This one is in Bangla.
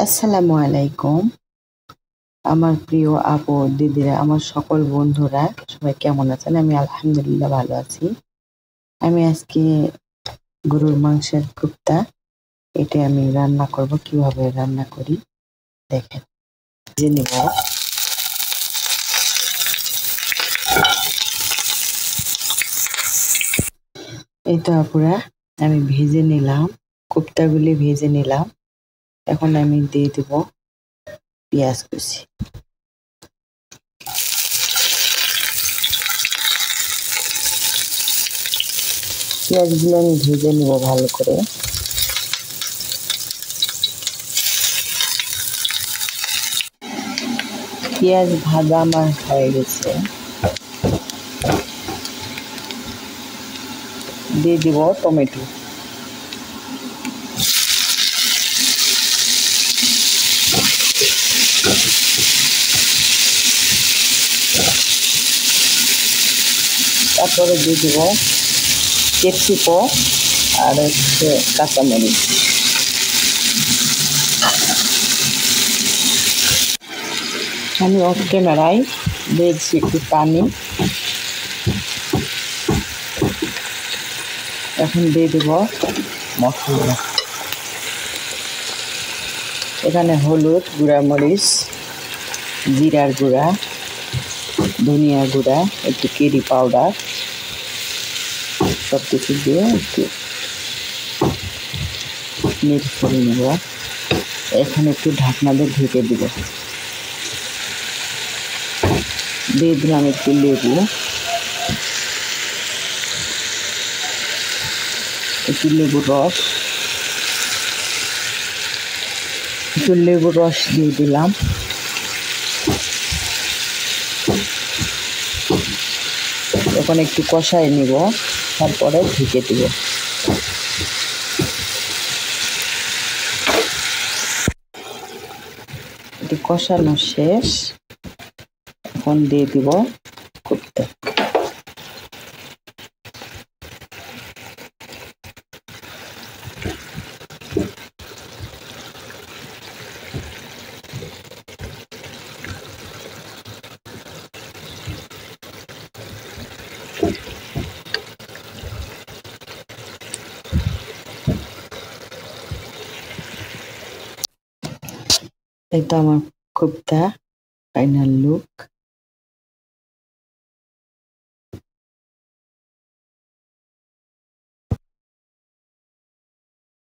আসসালামু আলাইকুম। আমার প্রিয় আপু, দিদিরা, আমার সকল বন্ধুরা সবাই কেমন আছেন? আমি আলহামদুলিল্লাহ ভালো আছি। আমি আজকে গরুর মাংসের কোপ্তা এটা আমি রান্না করব। কিভাবে রান্না করি দেখেন। ভেজে নিব। এই তো আপুরা, আমি ভেজে নিলাম, কোপ্তাগুলি ভেজে নিলাম। এখন আমি দিয়ে দেব পেঁয়াজ কুচি। পেঁয়াজগুলো আমি ভেজে নিব ভালো করে। পেঁয়াজ ভাজা আমার হয়ে গেছে। দিয়ে দিব টমেটো। তারপরে দিয়ে দিব ক্যাপসিকাম আর হচ্ছে কাঁচামরিচ। আমি অফ ক্যামেরায় দিয়েছি একটু পানি। এখন দিয়ে দেব মশলা। এখানে হলুদ, গুঁড়া মরিচ, জিরার গুঁড়া, ধনিয়া গুঁড়া, একটু কারি পাউডার সব কিছু দিয়ে একটু মিক্স করে নেব। এখানে একটু ঢাকনা দিয়ে ঢেকে দিব। দিয়ে দিলাম একটু লেবু, একটু লেবুর রস, একটু লেবুর রস দিয়ে দিলাম। এখন একটু কষায় নিব, তারপরে ঢেকে দিব। এটি কষানো শেষ। এখন দিয়ে দিব কোপ্তা। এটা আমার কোপ্তা ফাইনাল লুক।